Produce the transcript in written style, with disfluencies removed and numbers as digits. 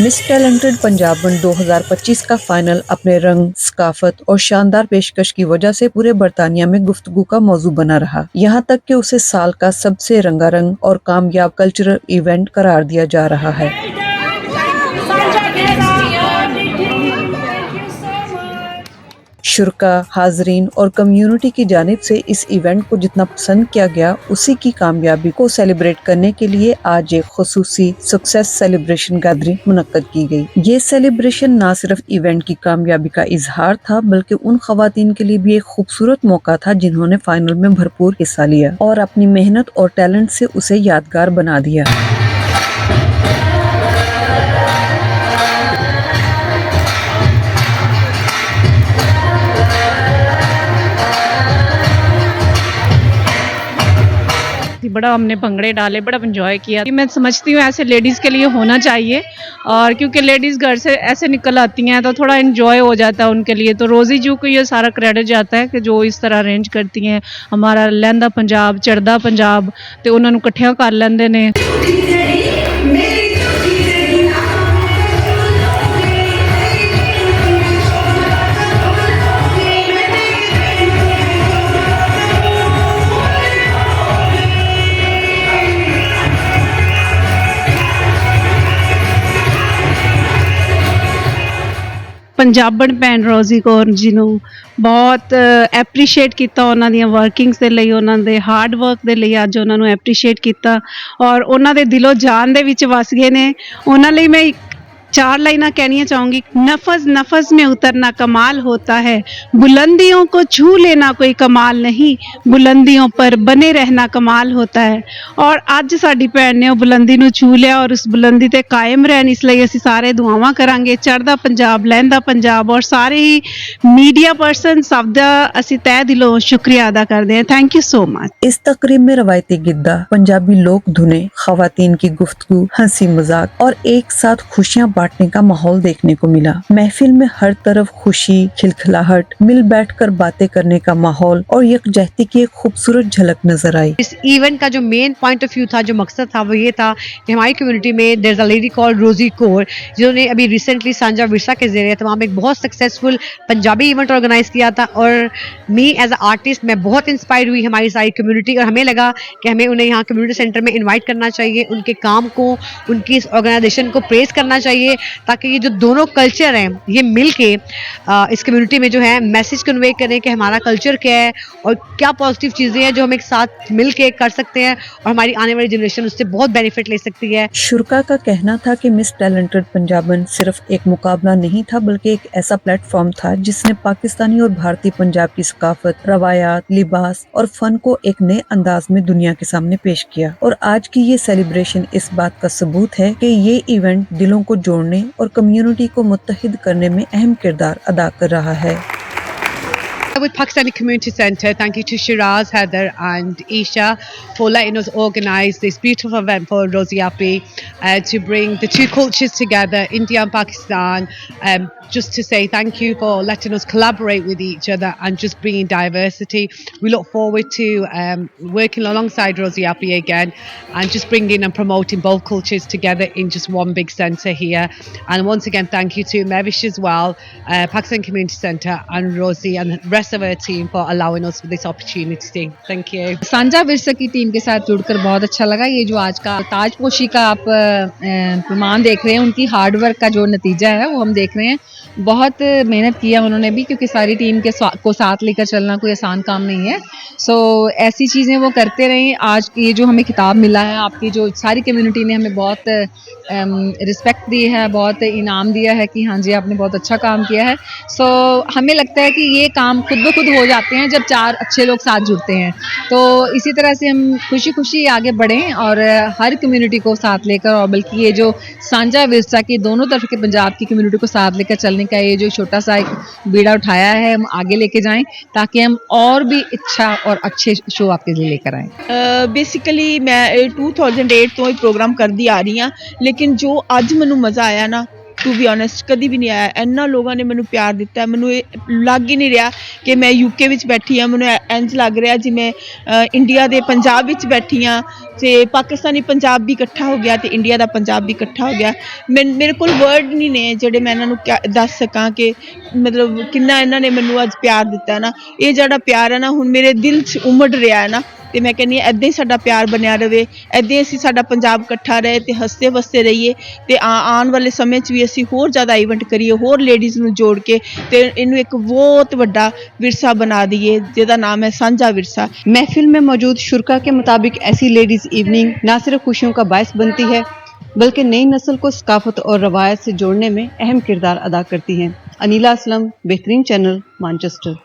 Miss talented पंजाबन 2025 का final अपने रंग, सकाफत और शानदार पेशकश की वजह से पूरे बरतानिया में गुफ्तगू का मौजू बना रहा। यहाँ तक कि उसे साल का सबसे रंगारंग और कामयाब कल्चरल इवेंट करार दिया जा रहा है। शुरका, हाजरीन और कम्युनिटी की जानिब से इस इवेंट को जितना पसंद किया गया, उसी की कामयाबी को सेलिब्रेट करने के लिए आज एक खुसूसी सक्सेस सेलिब्रेशन गैदरिंग मुनक्कद की गई। ये सेलिब्रेशन न सिर्फ इवेंट की कामयाबी का इजहार था, बल्कि उन खवातीन के लिए भी एक खूबसूरत मौका था जिन्होंने फाइनल में भरपूर हिस्सा लिया और अपनी मेहनत और टैलेंट से उसे यादगार बना दिया। बड़ा हमने भंगड़े डाले, बड़ा एंजॉय किया। मैं समझती हूँ ऐसे लेडीज़ के लिए होना चाहिए, और क्योंकि लेडीज़ घर से ऐसे निकल आती हैं तो थोड़ा एंजॉय हो जाता है उनके लिए। तो रोज़ी जू को ये सारा क्रेडिट जाता है कि जो इस तरह अरेंज करती हैं। हमारा लहंदा पंजाब, चढ़दा पंजाब, तो उन्होंने इकट्ठियां कर लेंदे ने। पंजाबन भैन रोजी कौर जी ਨੂੰ ਬਹੁਤ ਐਪਰੀਸ਼ੀਏਟ ਕੀਤਾ ਉਹਨਾਂ ਦੀਆਂ ਵਰਕਿੰਗਸ ਦੇ ਲਈ, ਉਹਨਾਂ ਦੇ ਹਾਰਡ ਵਰਕ ਦੇ ਲਈ ਅੱਜ ਉਹਨਾਂ ਨੂੰ ਐਪਰੀਸ਼ੀਏਟ ਕੀਤਾ ਔਰ ਉਹਨਾਂ ਦੇ ਦਿਲੋਂ ਜਾਨ ਦੇ ਵਿੱਚ ਵਸ ਗਏ ਨੇ। ਉਹਨਾਂ ਲਈ ਮੈਂ 4 लाइना कहनी चाहूँगी। नफज नफज में उतरना कमाल होता है, बुलंदियों को छू लेना कोई कमाल नहीं, बुलंदियों पर बने रहना कमाल होता है। और अज साडी भैन ने बुलंदी नूं छू लिया और उस बुलंदी ते कायम रहन, इसलिए असीं सारे दुआवां करांगे। चढ़दा पंजाब, लहंदा पंजाब और सारे ही मीडिया पर्सन सब दा असीं तहे दिलों शुक्रिया अदा करते हैं। Thank you so much. इस तकरीब में रवायती गिद्दा, पंजाबी लोक धुने, खवातीन की गुफ्तगू, हंसी मजाक और एक साथ खुशियां बांटने का माहौल देखने को मिला। महफिल में हर तरफ खुशी, खिलखिलाहट, मिल बैठकर बातें करने का माहौल और यकजहती की एक खूबसूरत झलक नजर आई। इस इवेंट का जो मेन पॉइंट ऑफ व्यू था, जो मकसद था, वो ये था कि हमारी कम्युनिटी में there is a lady called Rosy Kaur, जिन्होंने अभी रिसेंटली सांझा विरसा के जरिए तमाम एक बहुत सक्सेसफुल पंजाबी इवेंट ऑर्गेनाइज किया था। और मी एज अ आर्टिस्ट मैं बहुत इंस्पायर हुई हमारी सारी कम्युनिटी, और हमें लगा कि हमें उन्हें यहाँ कम्युनिटी सेंटर में इन्वाइट करना चाहिए, उनके काम को, उनकी इस ऑर्गेनाइजेशन को प्रेज करना चाहिए, ताकि ये जो दोनों कल्चर हैं ये मिल के इस कम्युनिटी में जो है मैसेज कन्वे करें कि हमारा कल्चर क्या है और क्या पॉजिटिव चीज़ें हैं जो हम एक साथ मिल के कर सकते हैं और हमारी आने वाली जनरेशन उससे बहुत बेनिफिट ले सकती है। शुरका का कहना था कि मिस टैलेंटेड पंजाबन सिर्फ एक मुकाबला नहीं था, बल्कि एक ऐसा प्लेटफॉर्म था जिसने पाकिस्तानी और भारतीय पंजाब की सकाफत, रवायात, लिबास और फन को एक नए अंदाज में दुनिया के सामने पेश किया। और आज की ये सेलिब्रेशन इस बात का सबूत है कि ये इवेंट दिलों को जोड़ने और कम्युनिटी को मुत्तहिद करने में अहम किरदार अदा कर रहा है। With Pakistani Community Centre, thank you to Shiraz, Heather and Isha for letting us organise this beautiful event for Rozi Api to bring the two cultures together, India and Pakistan, just to say thank you for letting us collaborate with each other and just bringing diversity. We look forward to working alongside Rozi Api again and just bringing and promoting both cultures together in just one big centre here. And once again, thank you to Mevish as well, Pakistan Community Centre and Rozi and the rest of our team for allowing us this opportunity. Thank you. सांझा विरसा की team के साथ जुड़कर बहुत अच्छा लगा। ये जो आज का ताजपोशी का आप प्रमाण देख रहे हैं, उनकी हार्डवर्क का जो नतीजा है वो हम देख रहे हैं। बहुत मेहनत किया उन्होंने भी, क्योंकि सारी टीम के को साथ लेकर चलना कोई आसान काम नहीं है। सो ऐसी चीज़ें वो करते रहें। आज ये जो हमें खिताब मिला है, आपकी जो सारी कम्युनिटी ने हमें बहुत रिस्पेक्ट दी है, बहुत इनाम दिया है कि हाँ जी आपने बहुत अच्छा काम किया है। सो हमें लगता है कि ये काम खुद ब खुद हो जाते हैं जब 4 अच्छे लोग साथ जुड़ते हैं। तो इसी तरह से हम खुशी खुशी आगे बढ़ें और हर कम्युनिटी को साथ लेकर, और बल्कि ये जो सांझा विरसा की दोनों तरफ के पंजाब की कम्युनिटी को साथ लेकर चलने का ये जो छोटा सा एक बीड़ा उठाया है, हम आगे लेके जाएं ताकि हम और भी अच्छा और अच्छे शो आपके लिए लेकर आएँ। बेसिकली मैं 2008 तो ये प्रोग्राम करदी आ रही हाँ, लेकिन जो अज मैनू मज़ा आया ना, टू बी ऑनेस्ट कभी भी नहीं आया। इन्ना लोगों ने मैनू प्यार दिता है, मैनू लग ही नहीं रहा कि मैं यूके विच बैठी हाँ, मैनू इंज लग रहा जिवें इंडिया दे पंजाब विच बैठी हाँ। ਤੇ ਪਾਕਿਸਤਾਨੀ ਪੰਜਾਬ ਵੀ ਇਕੱਠਾ ਹੋ ਗਿਆ ਤੇ ਇੰਡੀਆ ਦਾ ਪੰਜਾਬ ਵੀ ਇਕੱਠਾ ਹੋ ਗਿਆ। ਮੇਰੇ ਕੋਲ ਵਰਡ ਨਹੀਂ ਨੇ ਜਿਹੜੇ ਮੈਂ ਇਹਨਾਂ ਨੂੰ ਦੱਸ ਸਕਾਂ ਕਿ ਮਤਲਬ ਕਿੰਨਾ ਇਹਨਾਂ ਨੇ ਮੈਨੂੰ ਅੱਜ ਪਿਆਰ ਦਿੱਤਾ ਨਾ। ਇਹ ਜਿਹੜਾ ਪਿਆਰ ਹੈ ਨਾ ਹੁਣ ਮੇਰੇ ਦਿਲ 'ਚ ਉਮੜ ਰਿਹਾ ਹੈ ਨਾ, ਤੇ ਮੈਂ ਕਹਿੰਦੀ ਹਾਂ ਇੱਦਾਂ ਹੀ ਸਾਡਾ ਪਿਆਰ ਬਣਿਆ ਰਵੇ, ਇੱਦਾਂ ਹੀ ਅਸੀਂ ਸਾਡਾ ਪੰਜਾਬ ਇਕੱਠਾ ਰਹੇ ਤੇ ਹੱਸਦੇ ਵਸਦੇ ਰਹੀਏ ਤੇ ਆਉਣ ਵਾਲੇ ਸਮੇਂ 'ਚ ਵੀ ਅਸੀਂ ਹੋਰ ਜ਼ਿਆਦਾ ਇਵੈਂਟ ਕਰੀਏ, ਹੋਰ ਲੇਡੀਜ਼ ਨੂੰ ਜੋੜ ਕੇ ਤੇ ਇਹਨੂੰ एक बहुत बड़ा विरसा बना दिए जिसका नाम है साझा विरसा। महफिल में मौजूद शुरा के मुताबिक ऐसी लेडीज इवनिंग न सिर्फ खुशियों का बायस बनती है बल्कि नई नस्ल को सकाफत और रवायत से जोड़ने में अहम किरदार अदा करती हैं। अनीला असलम, बेहतरीन चैनल, मैनचेस्टर।